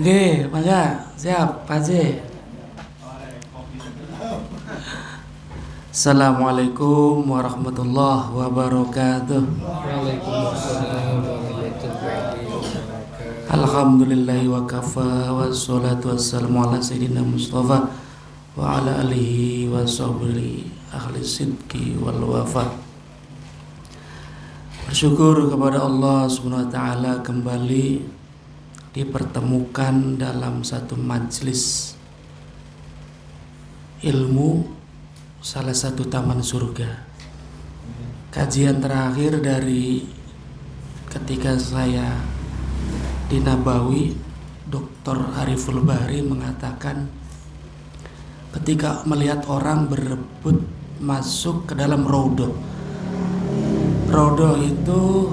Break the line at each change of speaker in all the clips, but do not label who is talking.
Nggih, mangga. Siap, Pak Haji. Assalamualaikum warahmatullahi wabarakatuh.
Waalaikumsalam warahmatullahi wabarakatuh.
Alhamdulillahi wa kafa wassalatu wassalamu ala sayyidina Mustafa wa ala alihi wa sahbihi ahli sidqi wal wafa. Bersyukur kepada Allah Subhanahu wa taala kembali dipertemukan dalam satu majelis ilmu salah satu taman surga. Kajian terakhir dari ketika saya di Nabawi, Dr. Ariful Bahri mengatakan ketika melihat orang berebut masuk ke dalam raudhah. Raudhah itu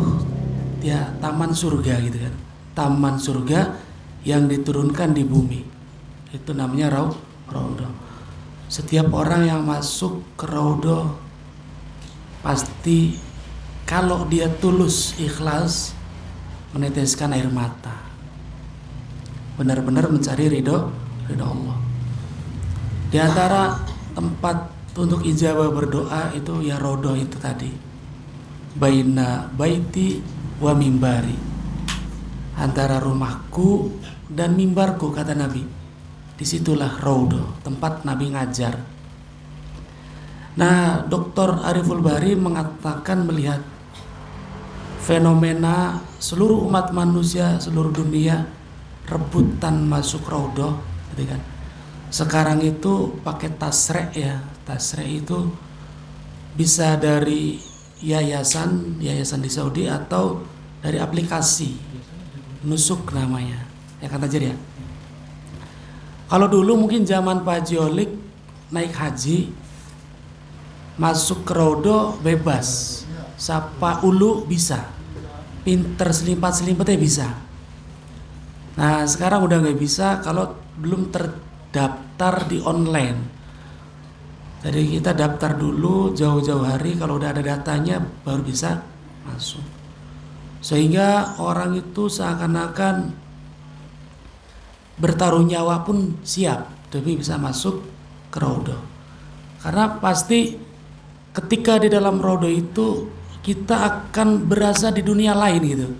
ya taman surga gitu kan. Taman surga yang diturunkan di bumi. Itu namanya raudhah. Setiap orang yang masuk ke raudhah pasti kalau dia tulus ikhlas meneteskan air mata, benar-benar mencari ridho Allah. Di antara tempat untuk ijabah berdoa itu ya raudhah itu tadi, baina baiti wa mimbari, antara rumahku dan mimbarku kata Nabi. Disitulah raudhah, tempat Nabi ngajar. Nah, Dr. Ariful Bahri mengatakan melihat fenomena seluruh umat manusia, seluruh dunia rebutan masuk raudhah, gitu kan. Sekarang itu pakai tasrek ya. Tasrek itu bisa dari yayasan di Saudi atau dari aplikasi Nusuk namanya. Ya kan Tajir ya. Kalau dulu mungkin zaman Pak Haji Olik naik haji masuk ke raudhah bebas, sapa ulu bisa, pinter selimpat-selimpatnya bisa. Nah sekarang udah nggak bisa kalau belum terdaftar di online. Jadi kita daftar dulu jauh-jauh hari, kalau udah ada datanya baru bisa masuk. Sehingga orang itu seakan-akan bertaruh nyawa pun siap demi bisa masuk ke raudhah. Karena pasti ketika di dalam raudhah itu kita akan berasa di dunia lain gitu.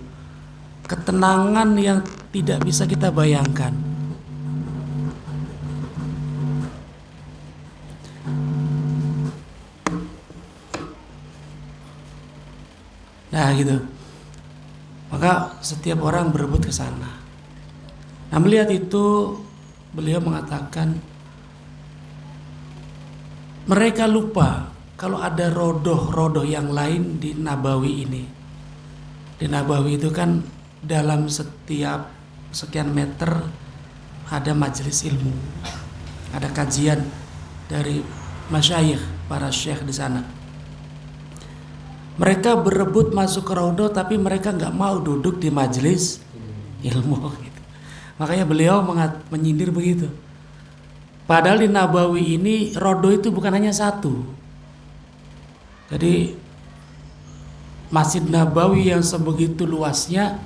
Ketenangan yang tidak bisa kita bayangkan. Nah gitu. Maka setiap orang berebut ke sana. Nah melihat itu beliau mengatakan mereka lupa kalau ada raudhah yang lain di Nabawi ini. Di Nabawi itu kan dalam setiap sekian meter ada majelis ilmu, ada kajian dari masyayikh, para syekh di sana. Mereka berebut masuk ke raudhah tapi mereka nggak mau duduk di majelis ilmu. Makanya beliau menyindir begitu. Padahal di Nabawi ini raudhah itu bukan hanya satu. Jadi Masjid Nabawi yang sebegitu luasnya,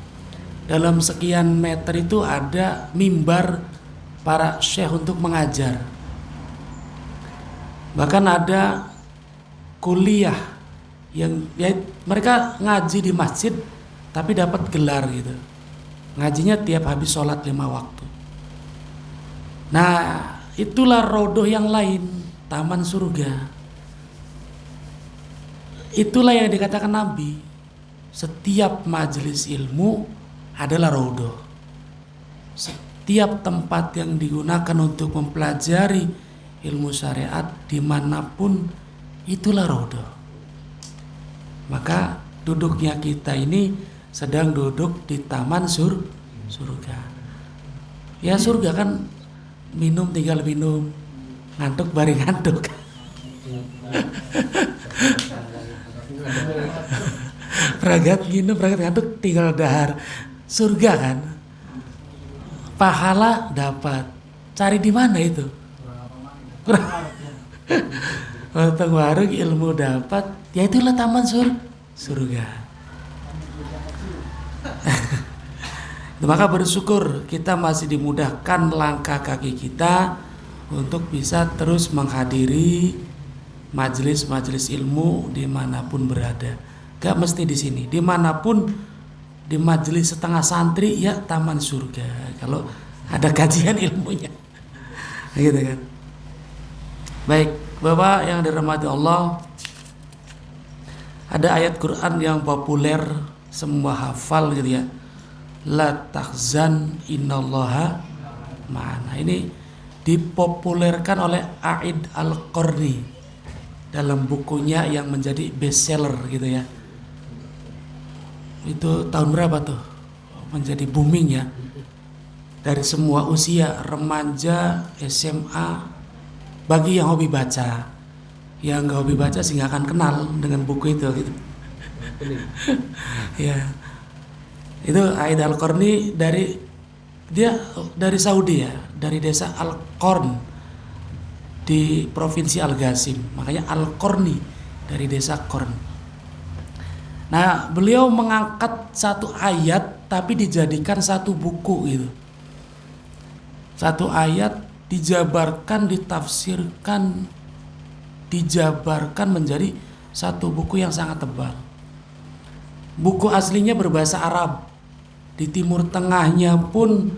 dalam sekian meter itu ada mimbar para syekh untuk mengajar. Bahkan ada kuliah yang ya, mereka ngaji di masjid tapi dapat gelar gitu. Ngajinya tiap habis sholat 5 waktu. Nah itulah raudhah yang lain, taman surga. Itulah yang dikatakan Nabi, setiap majelis ilmu adalah raudhah. Setiap tempat yang digunakan untuk mempelajari ilmu syariat dimanapun itulah raudhah. Maka duduknya kita ini sedang duduk di taman surga. Ya surga kan minum tinggal minum, ngantuk bareng ngantuk. Peragat minum, peragat ngantuk tinggal dahar. Surga kan, pahala dapat. Cari di mana itu? Untung warung ilmu dapat, ya itulah taman surga. Maka bersyukur kita masih dimudahkan langkah kaki kita untuk bisa terus menghadiri majelis-majelis ilmu dimanapun berada. Gak mesti di sini, dimanapun, di majelis setengah santri ya taman surga kalau ada kajian ilmunya. Gitu kan. Baik, Bapak yang dirahmati Allah, ada ayat Quran yang populer semua hafal gitu ya. La tahzan innallaha ma'ana. Ini dipopulerkan oleh A'id Al-Qarni dalam bukunya yang menjadi bestseller gitu ya. Itu tahun berapa tuh? Menjadi booming ya. Dari semua usia, remaja, SMA, bagi yang hobi baca. Yang nggak hobi baca sih nggak akan kenal dengan buku itu gitu. Ya. Itu A'id Al-Qarni dari Saudi ya, dari desa Al-Qarn di provinsi Al-Qasim. Makanya Al-Qarni dari desa Qarn. Nah, beliau mengangkat satu ayat tapi dijadikan satu buku gitu. Satu ayat dijabarkan, ditafsirkan, dijabarkan menjadi satu buku yang sangat tebal. Buku aslinya berbahasa Arab. Di Timur Tengahnya pun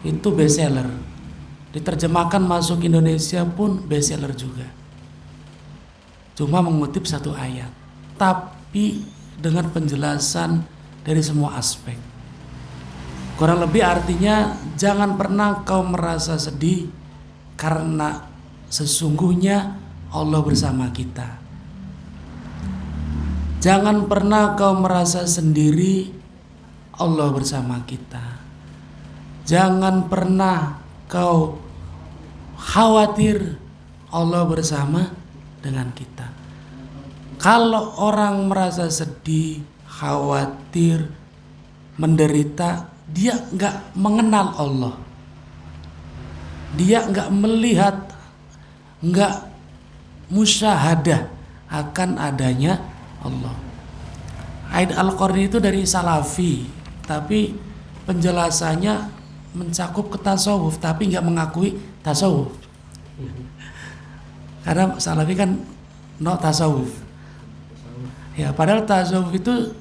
itu bestseller. Diterjemahkan masuk Indonesia pun bestseller juga. Cuma mengutip satu ayat, tapi dengan penjelasan dari semua aspek. Kurang lebih artinya, jangan pernah kau merasa sedih karena sesungguhnya Allah bersama kita. Jangan pernah kau merasa sendiri, Allah bersama kita. Jangan pernah kau khawatir, Allah bersama dengan kita. Kalau orang merasa sedih, khawatir, menderita, dia nggak mengenal Allah. Dia nggak melihat, nggak musyahadah akan adanya Allah. A'id Al-Qarni itu dari Salafi, tapi penjelasannya mencakup ke tasawuf, tapi nggak mengakui tasawuf. Karena Salafi kan no tasawuf. Ya, padahal tasawuf itu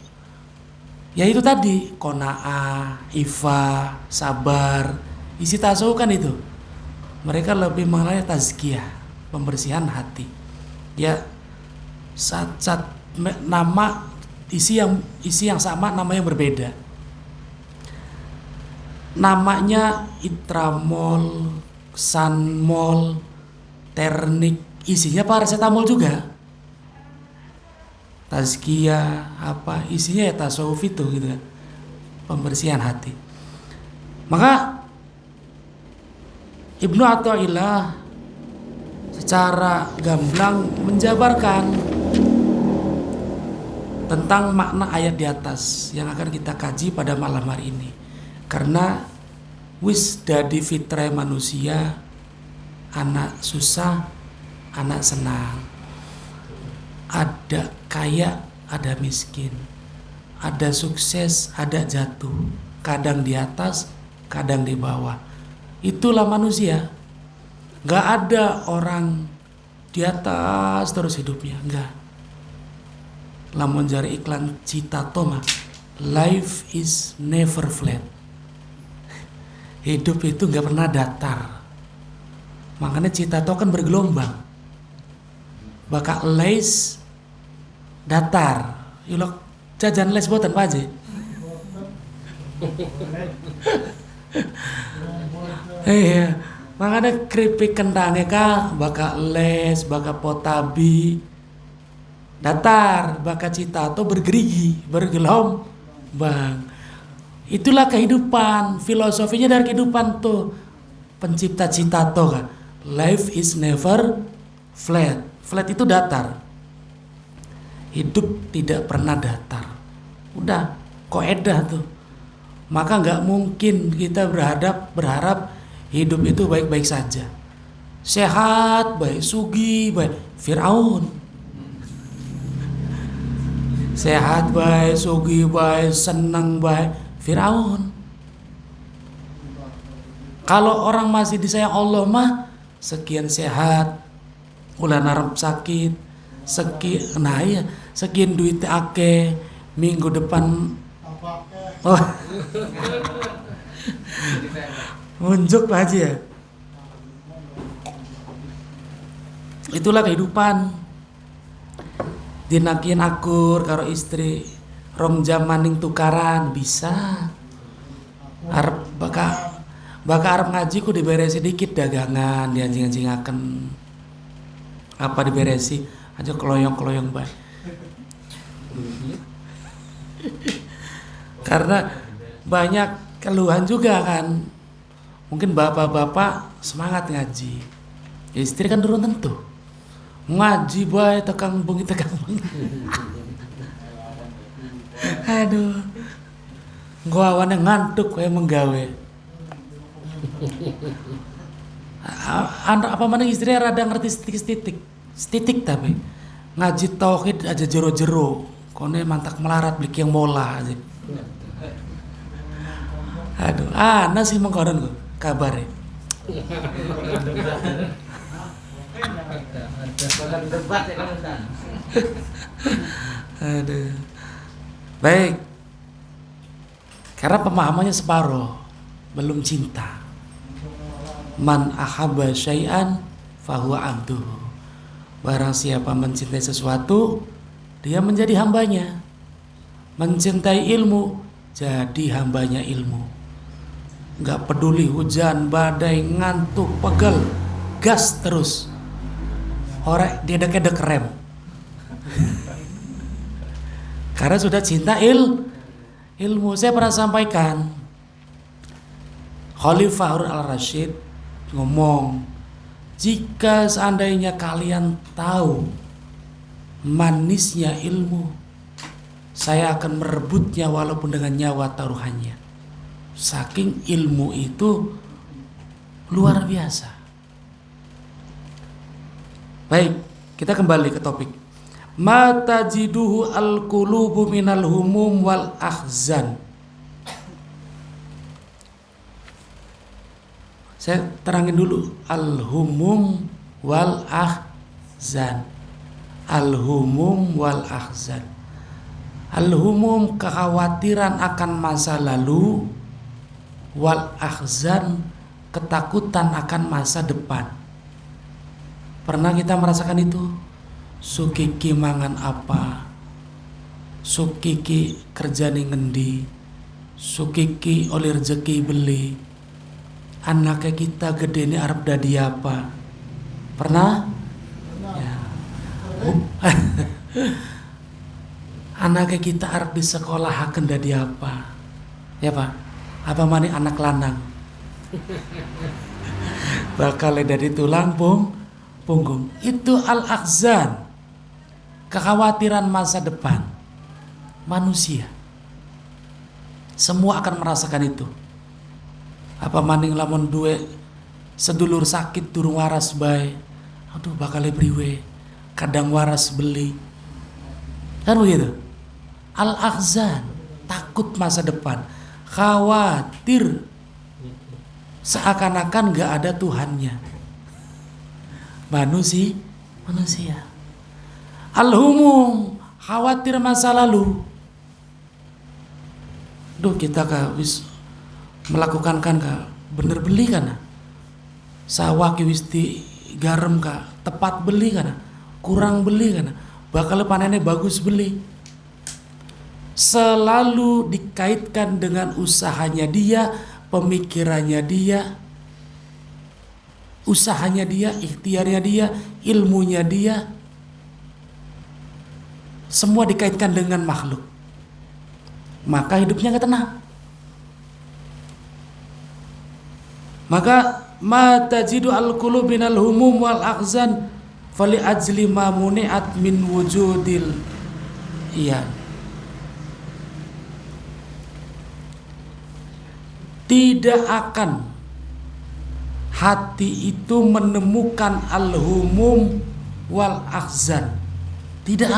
ya itu tadi, qanaah, ifa, sabar. Isi tasawuf kan itu. Mereka lebih mengenai tazkiyah, pembersihan hati. Ya, nama isi yang sama, nama yang berbeda. Namanya Itramol, Sanmol, Ternik, isinya paracetamol juga. Tazkiyah apa isinya ya tasawuf itu gitu kan. Pembersihan hati. Maka Ibnu Athaillah secara gamblang menjabarkan tentang makna ayat di atas yang akan kita kaji pada malam hari ini. Karena wis dadi fitrah manusia, anak susah, anak senang. Ada kaya, ada miskin. Ada sukses, ada jatuh. Kadang di atas, kadang di bawah. Itulah manusia. Gak ada orang di atas terus hidupnya, enggak. Lamun jari iklan Citato mah, life is never flat. Hidup itu nggak pernah datar. Makanya Citato kan bergelombang. Baka les datar. Yulok jajan les boten Pak Haji. Iya, makanya keripik kentangnya kah baka les, baka potabi. Datar, baka Citato bergerigi, bergelombang. Itulah kehidupan, filosofinya dari kehidupan tuh. Pencipta Citato kan. Life is never flat. Flat itu datar. Hidup tidak pernah datar. Udah, kaidah tuh. Maka nggak mungkin kita berharap hidup itu baik-baik saja. Sehat, baik sugi, baik Firaun. Sehat baik, sugi baik, senang baik Firaun. Kalau orang masih disayang Allah mah sekian sehat, ulah narap sakit, sekian nah iya, sekian duit akeh, minggu depan oh munjuk Pak Haji ya. Itulah kehidupan. Dinakin akur karo istri rong jam maning tukaran bisa. Arep baka arep ngaji ku diberesi dikit dagangan dianjing-anjingaken. Apa diberesi aja keloyong-keloyong bae. Karena banyak keluhan juga kan. Mungkin bapak-bapak semangat ngaji. Istri kan turun tentu. Ngaji bae tekang bengi. Aduh. Gua awane ngantuk kayak menggawe. Apa mana istri rada ngerti stitik tapi ngaji tauhid aja jero-jero. Kone mantak melarat beli yang mola aja. Aduh, ana sih mengkonon gue kabare. Aduh. Baik. Karena pemahamannya separuh, belum cinta. Man ahabba syai'an fahuwa abduhu. Barang siapa mencintai sesuatu, dia menjadi hambanya. Mencintai ilmu, jadi hambanya ilmu. Gak peduli hujan, badai, ngantuk, pegel, gas terus. Orek dedek-dedek rem. Karena sudah cinta ilmu. Saya pernah sampaikan, Khalifah Harun al-Rasyid ngomong, jika seandainya kalian tahu manisnya ilmu, saya akan merebutnya walaupun dengan nyawa taruhannya. Saking ilmu itu luar biasa. Baik, kita kembali ke topik. Ma tajiduhu al-qulubu minal humum wal ahzan. Saya terangin dulu al-humum wal ahzan. Al-humum wal ahzan. Al-humum kekhawatiran akan masa lalu, wal ahzan ketakutan akan masa depan. Pernah kita merasakan itu? Sukiki mangan apa? Sukiki kerjane ngendi? Sukiki oleh rezeki beli? Anaknya kita gede ini arep dadi apa? Pernah? Ya. Anaknya kita arep di sekolah akan dadi apa? Ya Pak? Apa mana anak lanang? Bakal dari tulang punggung. Itu al-ahzan. Kekhawatiran masa depan manusia. Semua akan merasakan itu. Apa maning lamun duwe sedulur sakit durung waras bae. Aduh bakal priwe. Kadang waras beli. Kan begitu? Al-ahzan, takut masa depan, khawatir seakan-akan gak ada Tuhannya. Manusia. Al-humum, khawatir masa lalu. Duh kita wis melakukan kan bener beli kan? Sawah ki wis di garam tepat beli kan? Kurang beli kan? Bakal panennya bagus beli. Selalu dikaitkan dengan usahanya dia, pemikirannya dia, usahanya dia, ikhtiarnya dia, ilmunya dia. Semua dikaitkan dengan makhluk. Maka hidupnya gak tenang. Maka ma tajidu al-qulub binal humum wal akhzan fali ajli ma muni'at min wujudil tidak akan hati itu menemukan al-humum wal akhzan. Tidak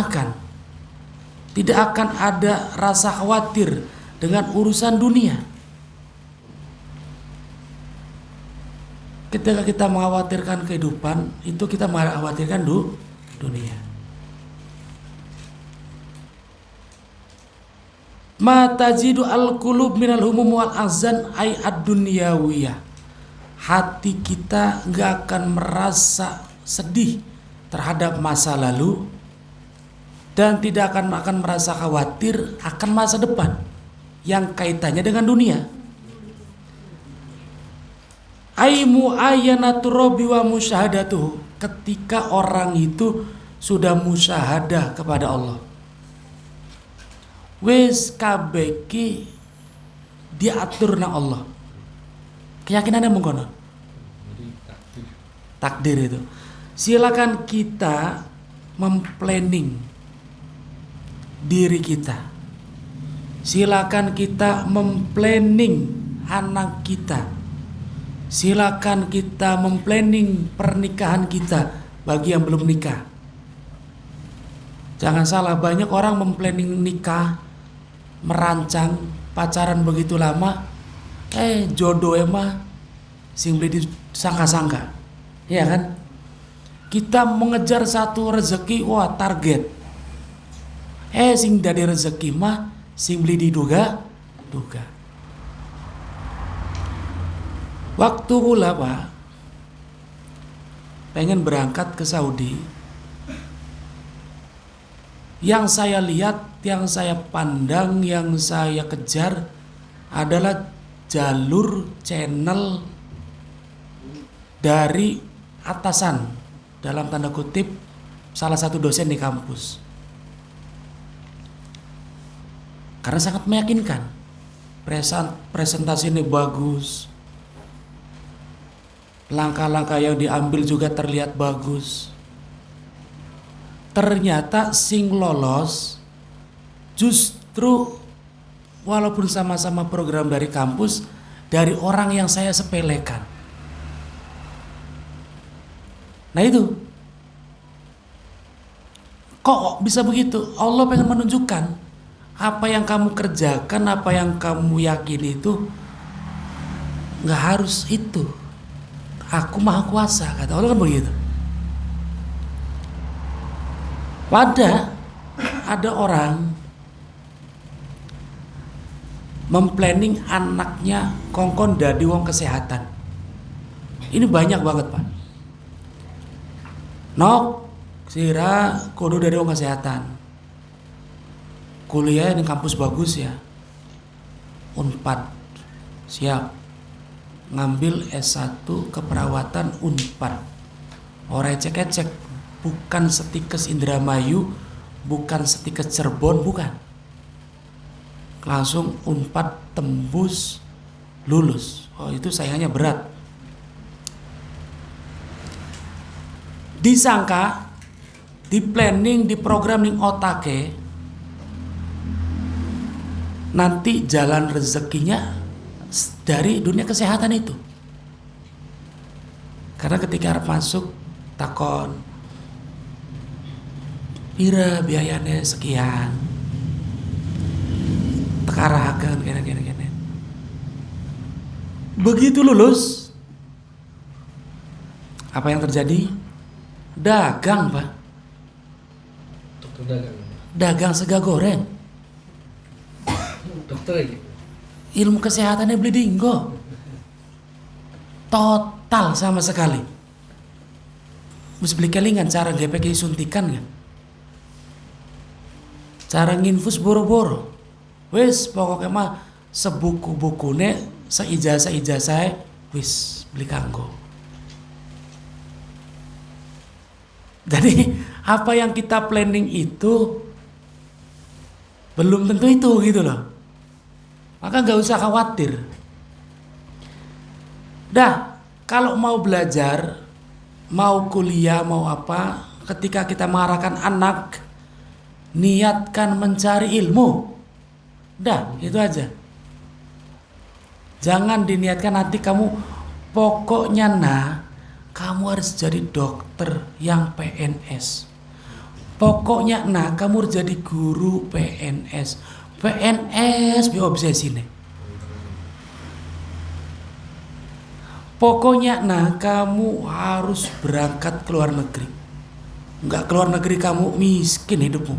akan ada rasa khawatir dengan urusan dunia. Ketika kita mengkhawatirkan kehidupan, itu kita mengkhawatirkan dunia. Ma tajidu al-qulub minal humum wal azan ay ad-dunyawiyah. Hati kita nggak akan merasa sedih terhadap masa lalu dan tidak akan merasa khawatir akan masa depan yang kaitannya dengan dunia. Ai muayyanatu rabbi wa musyahadatuh, ketika orang itu sudah musyahadah kepada Allah. Wis kabeki diatur nang Allah. Keyakinannya mengkono. Takdir itu. Silakan kita memplanning diri kita. Silakan kita memplanning anak kita. Silakan kita memplanning pernikahan kita bagi yang belum nikah. Jangan salah, banyak orang memplanning nikah, merancang pacaran begitu lama, jodoh emang sing beli disangka-sangka. Iya kan? Kita mengejar satu rezeki, wah target. Sing dari rezeki mah sing beli diduga. Waktu pula Pak pengen berangkat ke Saudi, yang saya lihat, yang saya pandang, yang saya kejar adalah jalur channel dari atasan, dalam tanda kutip salah satu dosen di kampus, karena sangat meyakinkan. Presentasi ini bagus, langkah-langkah yang diambil juga terlihat bagus. Ternyata sing lolos justru walaupun sama-sama program dari kampus, dari orang yang saya sepelekan. Nah itu, kok bisa begitu? Allah pengen menunjukkan apa yang kamu kerjakan, apa yang kamu yakini itu nggak harus itu. Aku maha kuasa, kata Allah kan begitu. Ada orang memplanning anaknya kongkon dadi wong kesehatan. Ini banyak banget Pak. Nok sira kudu dari wong kesehatan. Kuliah di kampus bagus ya. Unpad. Siap. Ngambil S1 keperawatan Unpad. Ora cek-cek, bukan setikes Indramayu, bukan setikes Cirebon, bukan. Langsung Unpad tembus lulus. Oh, itu saingannya berat. Disangka, di planning, di programming otake, nanti jalan rezekinya dari dunia kesehatan itu. Karena ketika masuk takon, pira biayanya sekian, tekarakan gini. Begitu lulus, apa yang terjadi? Dagang Pak.
Dokter dagang.
Dagang sega goreng.
Dokter aja.
Ilmu kesehatannya beli dinggo. Total sama sekali. Mesti beli kelingan cara GPK suntikan kan. Cara nginfus boro-boro. Wis pokoknya mah sebuku-bukune, seijazah-ijazah wis beli kanggo. Jadi apa yang kita planning itu belum tentu itu gitu loh. Maka gak usah khawatir. Dah, kalau mau belajar, mau kuliah, mau apa, ketika kita mengarahkan anak, niatkan mencari ilmu. Dah, itu aja. Jangan diniatkan nanti kamu, pokoknya kamu harus jadi dokter yang PNS. Pokoknya kamu harus jadi guru PNS. PNS bi obsesi nih. Pokoknya kamu harus berangkat ke luar negeri. Enggak keluar negeri kamu miskin hidupmu.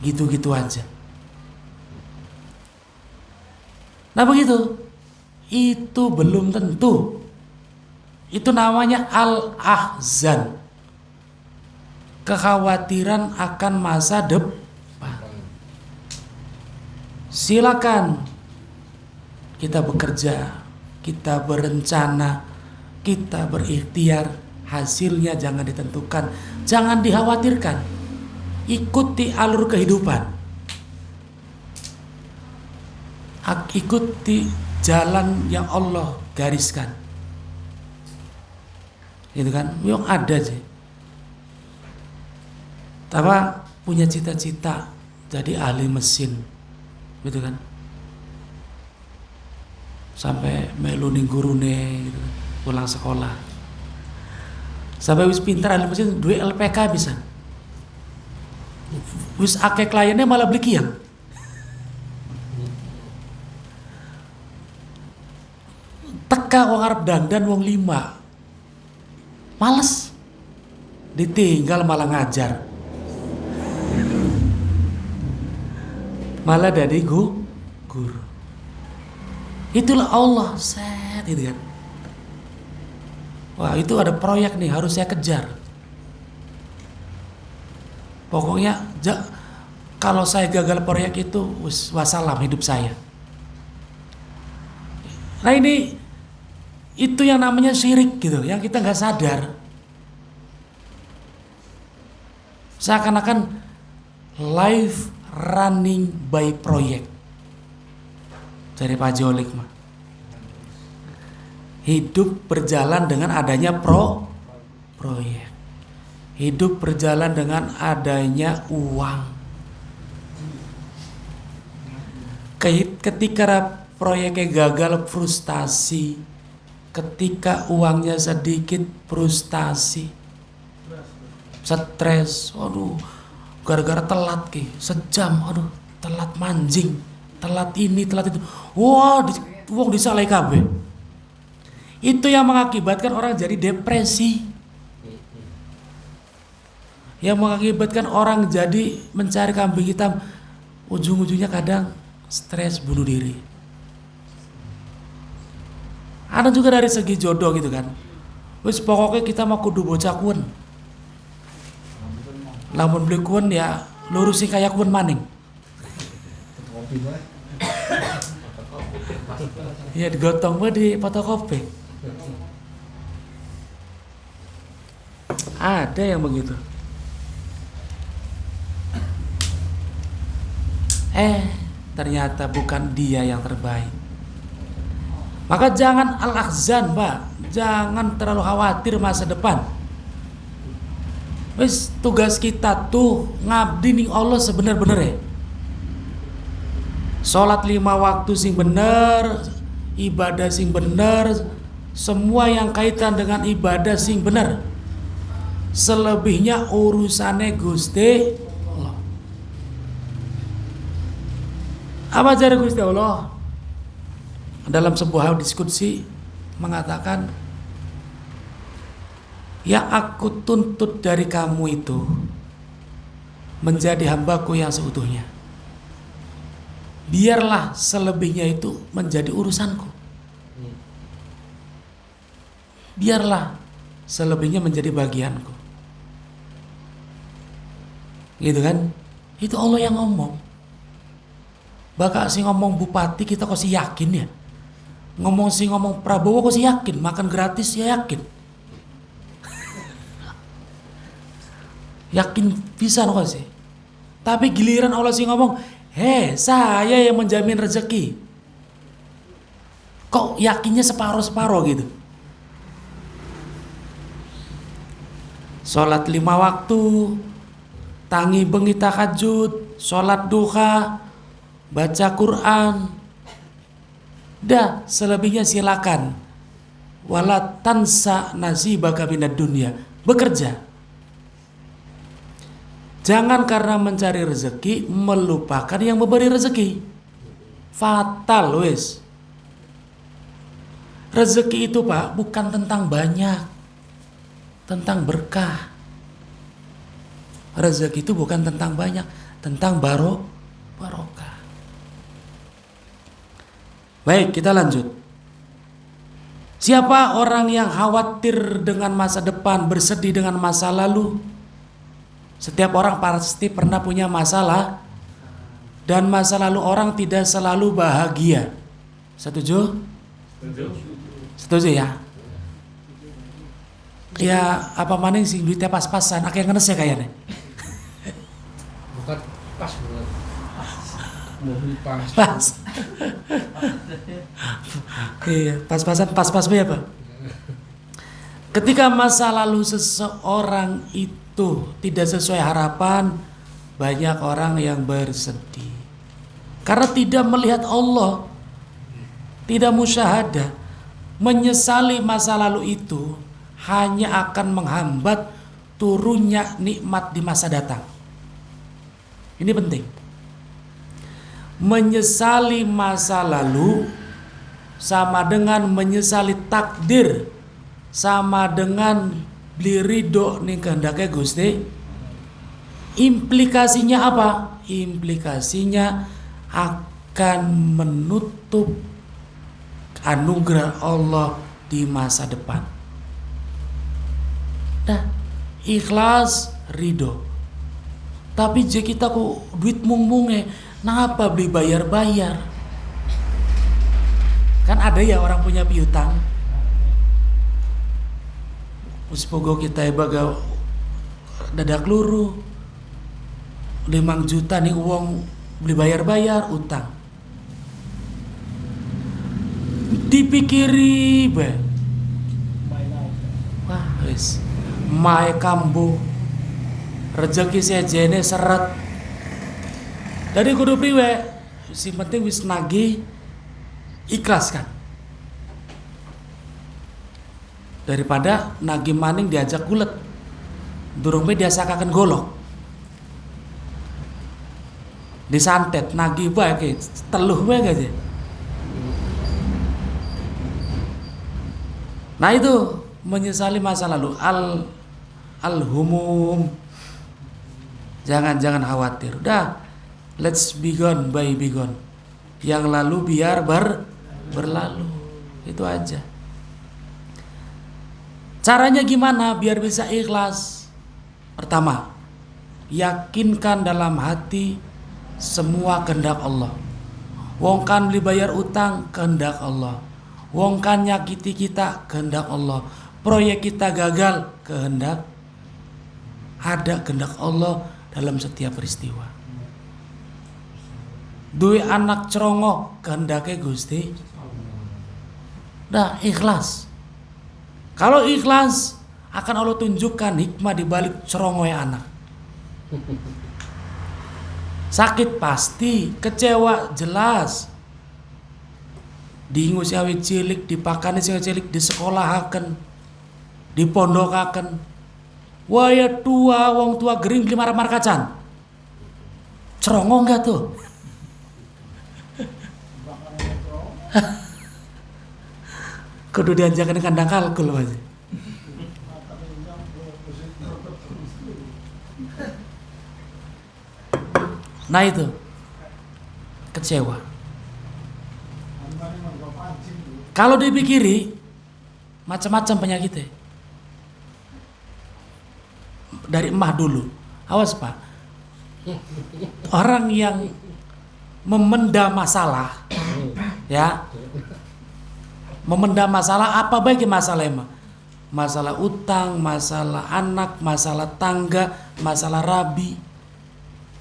Gitu-gitu aja. Nah begitu. Itu belum tentu. Itu namanya al-ahzan. Kekhawatiran akan masa depan. Silakan kita bekerja, kita berencana, kita berikhtiar, hasilnya jangan ditentukan, jangan dikhawatirkan. Ikuti alur kehidupan. Ikuti jalan yang Allah gariskan. Gitu kan? Yang ada sih. Apa punya cita-cita jadi ahli mesin. Gitu kan? Sampai melu ning gurune gitu kan, pulang sekolah. Sampai wis pintar ahli mesin duwe LPK bisa. Wis akeh kliennya malah beli kiang. Teka wong arep dandan wong 5. Males. Ditinggal malah ngajar. Malah dari guru. Itulah Allah, set itu kan. Wah, itu ada proyek nih harus saya kejar. Pokoknya kalau saya gagal proyek itu wassalam hidup saya. Nah ini itu yang namanya syirik gitu, yang kita nggak sadar. Seakan-akan life running by project. Dari Pak Jolik mah. Hidup berjalan dengan adanya proyek. Hidup berjalan dengan adanya uang. Ketika proyeknya gagal, frustasi. Ketika uangnya sedikit, frustasi. Stres. Waduh, gara-gara telat sejam. Aduh, telat manjing. Telat ini, telat itu. Wah, wong disalahi kabeh. Itu yang mengakibatkan orang jadi depresi. Yang mengakibatkan orang jadi mencari kambing hitam. Ujung-ujungnya kadang stres bunuh diri. Ada juga dari segi jodoh gitu kan. Wis pokoknya kita mau kudu bocah kuwen. Lamun beli kuwen ya lurusi kayak kuwen maning. Ya digotong di fotokopi. Ada yang begitu. Ternyata bukan dia yang terbaik. Maka jangan al-ahzan, Pak. Jangan terlalu khawatir masa depan. Wis tugas kita tuh ngabdi ning Allah sebener-bener. Salat 5 waktu sing bener, ibadah sing bener, semua yang kaitan dengan ibadah sing bener. Selebihnya urusannya Gusti Allah. Apa ajar Gusti Allah? Dalam sebuah diskusi mengatakan, yang aku tuntut dari kamu itu menjadi hambaku yang seutuhnya. Biarlah selebihnya itu menjadi urusanku. Biarlah selebihnya menjadi bagianku. Gitu kan? Itu Allah yang ngomong. Bakal si ngomong bupati kita kok sih yakin ya? Ngomong Prabowo kok sih yakin? Makan gratis ya yakin? Yakin bisa kok sih? Tapi giliran Allah sih ngomong, saya yang menjamin rezeki. Kok yakinnya separuh-separuh gitu? Sholat 5 waktu, tangi bengi tahajud, sholat duha, baca Quran. Dah, selebihnya silakan. Wala tansa nasibaka minad dunya. Bekerja. Jangan karena mencari rezeki melupakan yang memberi rezeki. Fatal wis. Rezeki itu Pak bukan tentang banyak, tentang berkah. Rezeki itu bukan tentang banyak, tentang barokah. Baik, kita lanjut. Siapa orang yang khawatir dengan masa depan, bersedih dengan masa lalu? Setiap orang pasti pernah punya masalah, dan masa lalu orang tidak selalu bahagia. Setuju? Setuju ya? Ya apa maning sing duitnya pas-pasan, akeh ngenes ya kayaknya.
Bukan pas banget. Mobil pas.
Pas. Iya, pas-pasan, pas-pas ya Pak. Ketika masa lalu seseorang itu tidak sesuai harapan, banyak orang yang bersedih. Karena tidak melihat Allah, tidak musyahadah, menyesali masa lalu itu hanya akan menghambat turunnya nikmat di masa datang. Ini penting. Menyesali masa lalu sama dengan menyesali takdir, sama dengan beli ridho nih kehendaknya Gusti. Implikasinya apa? Implikasinya akan menutup anugerah Allah di masa depan. Nah, ikhlas ridho. Tapi jika kita kok duit mung-munge, kenapa beli bayar-bayar? Kan ada ya orang punya piutang. Uspogo kita baga dadak luru 5 juta nih uang beli bayar-bayar utang. Dipikiri be. Wah, wis. Mae kambu. Rezeki sejene seret. Dari kudu priwe, si penting wis nagih ikhlaskan. Daripada nagih maning diajak gulet. Durung be diasakaken golok. Disantet nagih bae ke teluh bae aja. Nah itu menyesali masa lalu, al-humum. Jangan khawatir. Udah, let's be gone by be gone. Yang lalu biar berlalu. Itu aja. Caranya gimana biar bisa ikhlas? Pertama, yakinkan dalam hati semua kehendak Allah. Wong kan beli bayar utang, kehendak Allah. Wong kan nyakiti kita, kehendak Allah. Proyek kita gagal, kehendak. Ada kehendak Allah dalam setiap peristiwa. Duwe anak cerongo, kehendaknya Gusti. Dah ikhlas. Kalau ikhlas, akan Allah tunjukkan hikmah di balik cerongoy anak. Sakit pasti, kecewa jelas. Diingu si awit cilik, dipakani si awit cilik, disekolahaken, dipondokaken. Waya tua, wong tua gering beli marah kacan. Cerongo enggak tuh? Kudu diajakan kandang kalkul aja. Nah itu kecewa. Kalau dipikiri macam-macam penyakitnya. Dari emah dulu. Awas Pak. Orang yang memendam masalah, ya, memendam masalah apa baik masalah emang? Masalah utang, masalah anak, masalah tangga, masalah rabi,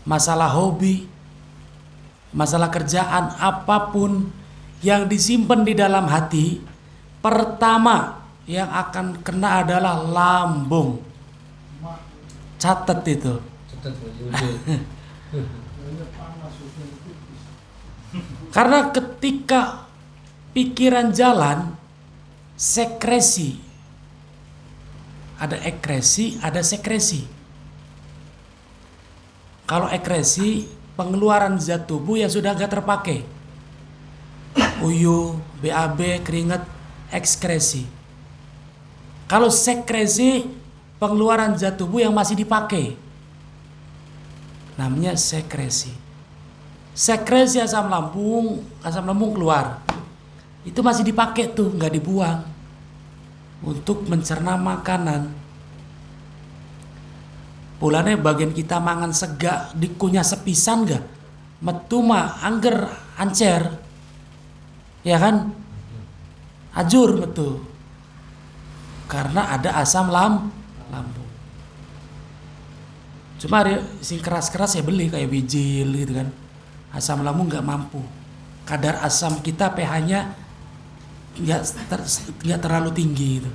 masalah hobi, masalah kerjaan, apapun yang disimpan di dalam hati, pertama yang akan kena adalah lambung. Catat itu. Karena ketika pikiran jalan, sekresi, ada ekresi, ada sekresi. Kalau ekresi, pengeluaran zat tubuh yang sudah gak terpakai, uyu, BAB, keringat, ekskresi. Kalau sekresi, pengeluaran zat tubuh yang masih dipakai, namanya sekresi. Sekresi asam lambung keluar, itu masih dipakai tuh, nggak dibuang untuk mencerna makanan. Pulane bagian kita mangan segak dikunyah sepisan gak, metu mah angger ancer, ya kan, ajur metu, karena ada asam lambung. Cuma sing keras-keras ya beli kayak bijil gitu kan. Asam lambung nggak mampu. Kadar asam kita pH-nya nggak terlalu tinggi gitu.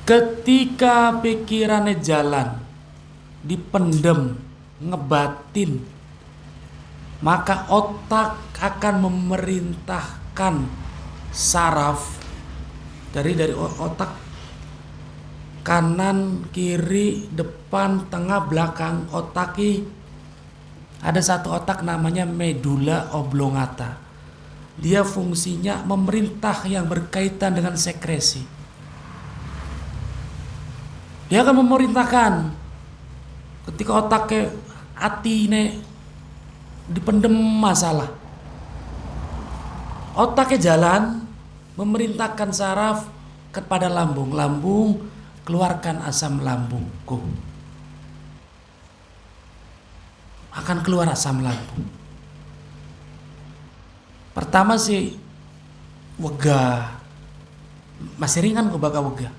Ketika pikirannya jalan, dipendem, ngebatin, maka otak akan memerintahkan saraf dari otak kanan, kiri, depan, tengah, belakang. Otaki ada satu otak namanya medula oblongata. Dia fungsinya memerintah yang berkaitan dengan sekresi. Dia akan memerintahkan ketika otaknya hati ini dipendem masalah. Otaknya jalan memerintahkan saraf kepada lambung. Lambung keluarkan asam lambungku. Akan keluar asam lambung. Pertama sih wegah. Masih ringan kok bakal wegah.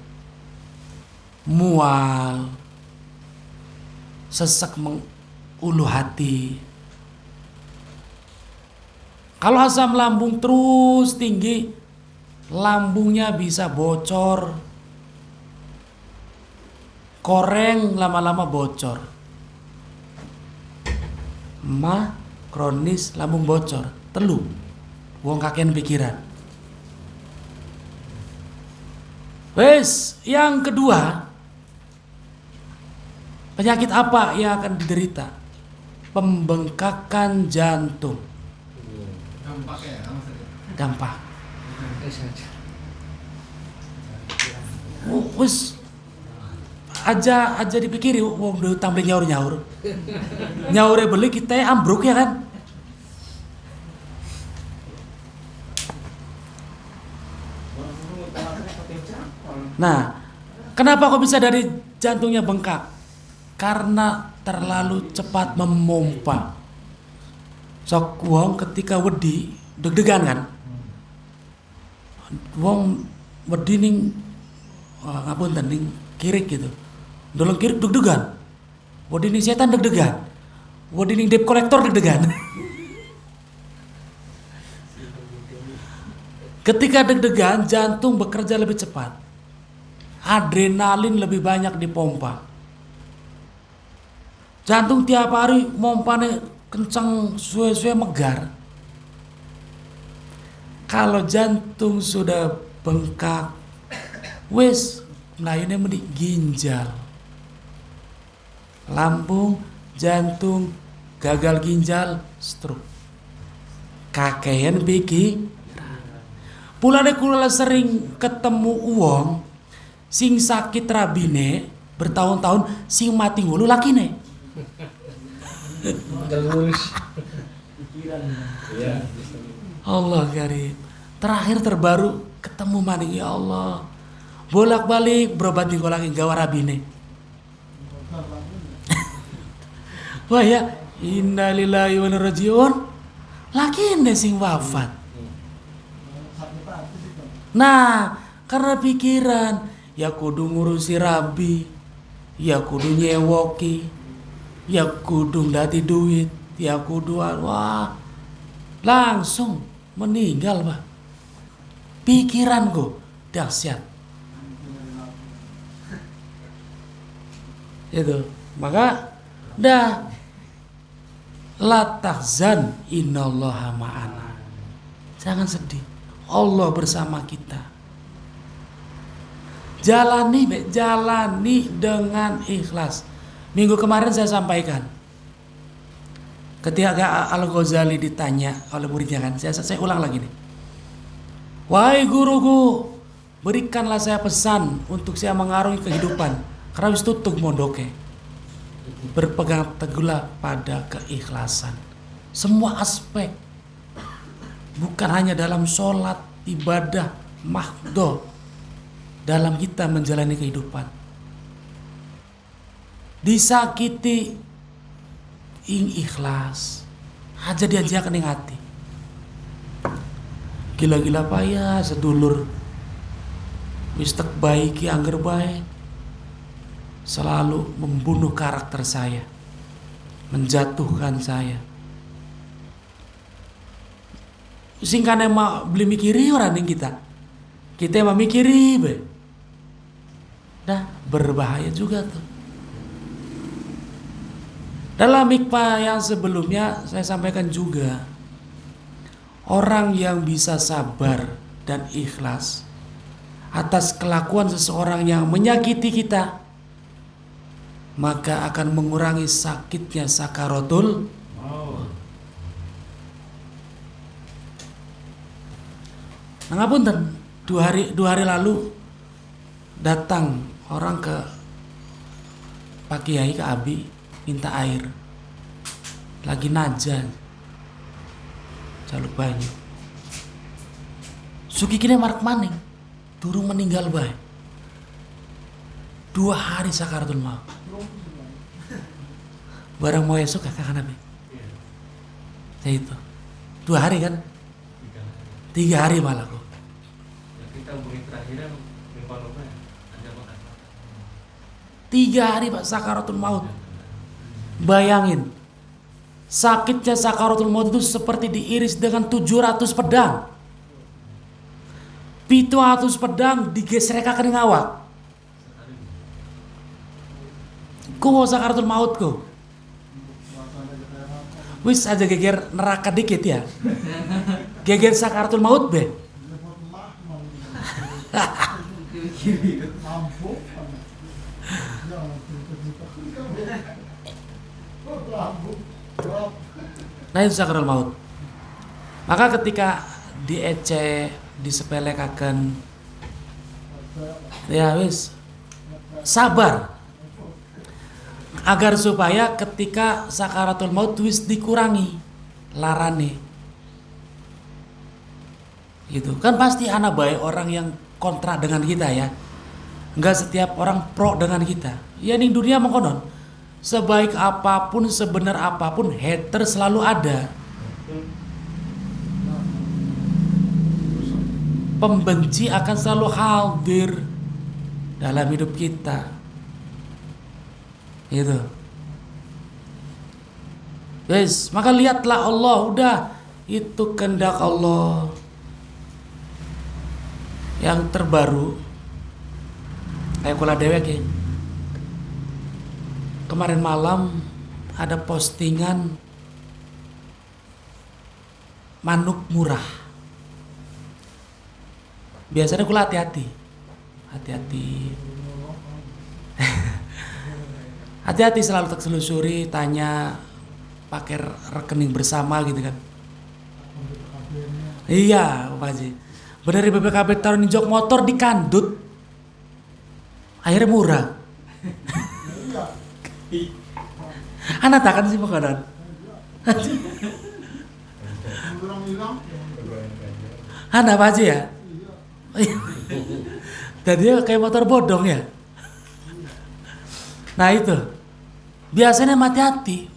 Mual. Sesek mengulu hati. Kalau asam lambung terus tinggi, lambungnya bisa bocor. Koreng lama-lama bocor. Kronis lambung bocor, telu. Wong kakean pikiran. Wes, yang kedua, penyakit apa yang akan diderita? Pembengkakan jantung. Gampang. Wes aja dipikiri wong udah tampil nyaur beli kita ambruk ya kan. Nah, kenapa kok bisa dari jantungnya bengkak? Karena terlalu cepat memompa. Sok wong ketika wedi deg-degan kan. Wong wedi ning ngapunten ning kirik gitu. Dolong kirik deg-degan. Wedi ning setan deg-degan. Wedi ning debt collector deg-degan. Ketika deg-degan, jantung bekerja lebih cepat. Adrenalin lebih banyak dipompa. Jantung tiap hari mompane kencang, suwe-suwe megar. Kalau jantung sudah bengkak, wis melayunya meni ginjal, lambung, jantung, gagal ginjal, stroke. Kakean biki. Pulane kula sering ketemu uang sing sakit rabine bertahun-tahun sing mati ngulu lakine. Allah karim. Terakhir terbaru ketemu maning, ya Allah. Bolak-balik berobat di kolaki gawa rabine. Wah ya, innalillahi wa inna ilaihi rajiun. Lakine sing wafat. Nah, karena pikiran, ya kudu ngurusi rabi, ya kudu nyewoki, ya kudu ndati duit, ya kudu wah, langsung meninggal Pak. Pikiranku dahsyat. Itu, maka dah la tahzan innallaha ma'ana. Jangan sedih. Allah bersama kita. Jalani dengan ikhlas. Minggu kemarin saya sampaikan. Ketika Al-Ghazali ditanya oleh muridnya kan, saya ulang lagi nih. Wahai guruku, berikanlah saya pesan untuk saya mengarungi kehidupan. Karena wis tutup mondoke. Berpegang teguhlah pada keikhlasan. Semua aspek. Bukan hanya dalam sholat, ibadah, mahdoh. Dalam kita menjalani kehidupan. Disakiti ing ikhlas. Aja diajakan ing hati. Gila-gila payah sedulur. Wis tek baiki angger bae. Selalu membunuh karakter saya. Menjatuhkan saya. Singkane mah beli mikiri orang ning kita. Kita emang mikiri be. Dah berbahaya juga tuh. Dalam hikmah yang sebelumnya saya sampaikan juga, orang yang bisa sabar dan ikhlas atas kelakuan seseorang yang menyakiti kita, maka akan mengurangi sakitnya sakaratul maut. Nah, ngapunten, dua hari lalu datang orang ke Pak Kiai, ke Abi, minta air. Lagi najan. Jaluk banyu. Suki kini marak maning. Durung meninggal bae. 2 hari sakaratul maut. Barang mau esok kakak Nabi. Saya itu. 2 hari kan? 3 hari malah kok.
Kita beri terakhiran mimpi lupa ya. Ada makan.
3 hari Pak sakaratul maut. Bayangin. Sakitnya sakaratul maut itu seperti diiris dengan 700 pedang. 700 pedang digesrekakan ing awak. Ku mau sakaratul maut ku. Wis aja geger neraka dikit ya. Geger sakaratul maut be. Nah itu sakaratul maut. Maka ketika diece, disepelekaken, ya wis sabar. Agar supaya ketika sakaratul maut wis dikurangi larane. Gitu. Kan pasti ana bae orang yang kontra dengan kita ya. Enggak setiap orang pro dengan kita. Ya ning dunia mengkonon. Sebaik apapun, sebenar apapun, hater selalu ada. Pembenci akan selalu hadir dalam hidup kita. Gitu. Guys, maka lihatlah Allah, udah itu kehendak Allah. Yang terbaru kayak kula dewek ya. Kemarin malam ada postingan manuk murah. Biasanya kula hati-hati. Hati-hati selalu tak selusuri, tanya pakai rekening bersama gitu kan. Iya, Pak Haji. Bener di BPKB taruh di jok motor dikandut. Akhirnya murah. Anak takkan sih makanan. Anak Pak Haji ya? Tadi kayak motor bodong ya. Nah itu. Biasanya hati-hati.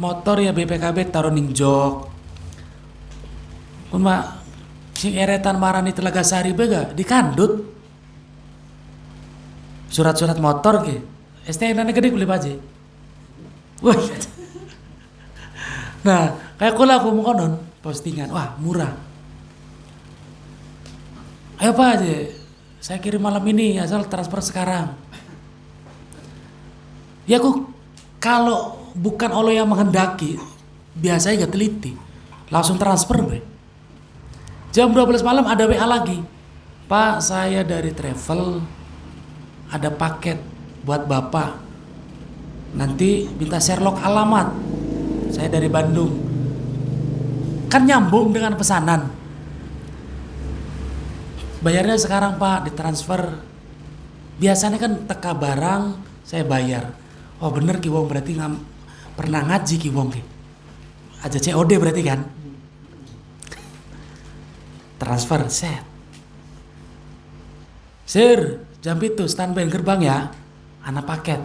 Motor ya BPKB taruh ning jok. Kun mah sing eretan marani Telaga Sari bega dikandut. Surat-surat motor ke. STNK gede kulit aja. Wah. Nah, kayak kula aku mau konon postingan. Wah, murah. Ayo Pak aja. Saya kirim malam ini asal transfer sekarang. Ya aku kalau bukan Allah yang menghendaki, biasanya gak teliti, langsung transfer be. Jam 12 malam ada WA lagi. Pak, saya dari travel, ada paket buat Bapak. Nanti minta Sherlock alamat. Saya dari Bandung. Kan nyambung dengan pesanan. Bayarnya sekarang Pak, ditransfer. Biasanya kan teka barang, saya bayar. Oh bener Ki Wong, berarti pernah ngaji Ki Wong Ki. Aja COD berarti kan. Transfer, set. Sir, jam itu standby gerbang ya. Anak paket.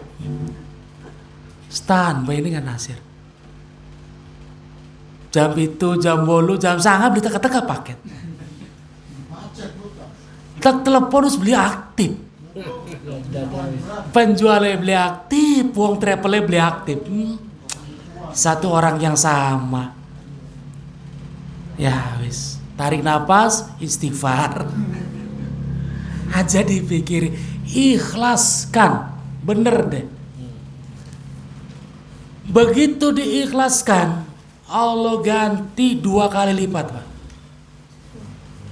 Standby ini kan Nasir. Jam itu, jam 8, jam 9 beli teka-teka paket. Tak telepon harus beli aktif. Penjualnya beli aktif, uang travelnya beli aktif. Satu orang yang sama. Ya wis, tarik nafas, istighfar. Aja dipikir, ikhlaskan. Bener deh. Begitu diikhlaskan, Allah ganti 2 kali lipat Pak.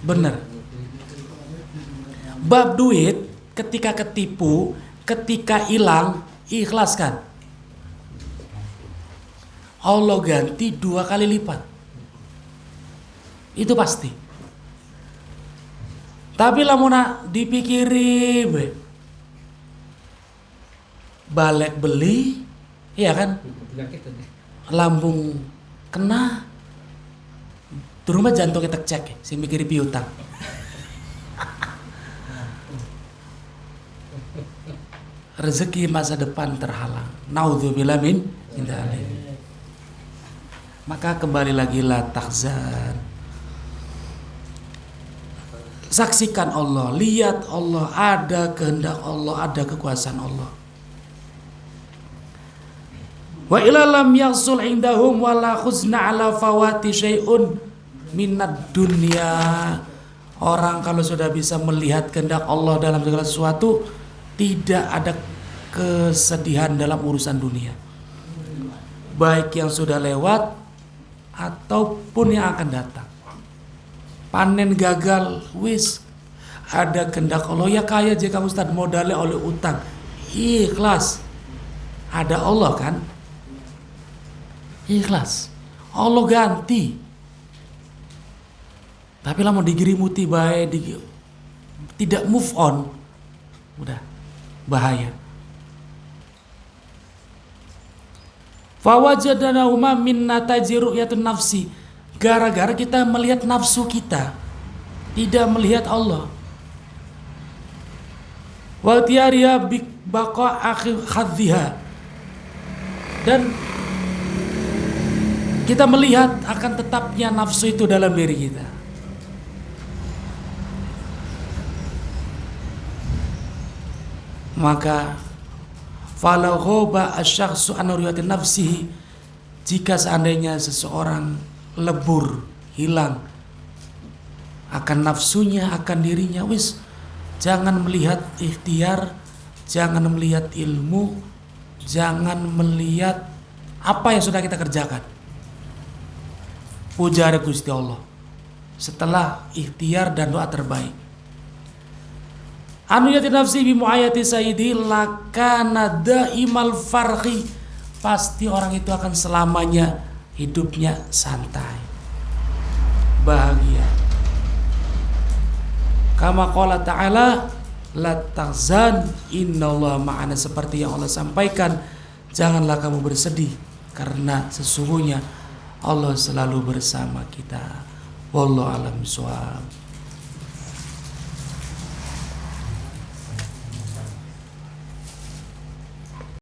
Bener. Bab duit, ketika ketipu, ketika hilang, ikhlaskan. Allah ganti 2 kali lipat. Itu pasti. Tapi lamun dipikiri balik beli, iya kan? Lambung kena. Turun mah jantung kita cek, si mikiri piutang. Rezeki masa depan terhalang. Naudzubillah min dzalik. Maka kembali lagi la tahzan. Saksikan Allah, lihat Allah, ada kehendak Allah, ada kekuasaan Allah. Wa ila lam yasul indahum wala khuzna ala fawati syai'un minad dunya. Orang kalau sudah bisa melihat kehendak Allah dalam segala sesuatu, tidak ada kesedihan dalam urusan dunia. Baik yang sudah lewat ataupun yang akan datang. Panen gagal, wis ada kehendak Allah. Ya kaya jika Ustadz modalnya oleh utang, ikhlas. Ada Allah kan? Ikhlas. Allah ganti. Tapi lah mau digirimuti baik, tidak move on, udah bahaya. Fawajadana huma min nataji ru'yatun nafsi. Gara-gara kita melihat nafsu kita, tidak melihat Allah. Wa tiyariya bi baqa akhi khadhiha. Dan kita melihat akan tetapnya nafsu itu dalam diri kita. Maka falau ghoba asyakhsu an ru'yati nafsihi, jika seandainya seseorang lebur, hilang akan nafsunya, akan dirinya, wis jangan melihat ikhtiar, jangan melihat ilmu, jangan melihat apa yang sudah kita kerjakan. Puja Gusti Allah setelah ikhtiar dan doa terbaik. Anu yati nafsi bi muayati sayyidi lakana daimal farhi, pasti orang itu akan selamanya hidupnya santai, bahagia. Kama qala ta'ala la tahzan innallaha ma'ana, seperti yang Allah sampaikan, janganlah kamu bersedih karena sesungguhnya Allah selalu bersama kita. Wallahu a'lam bishawab.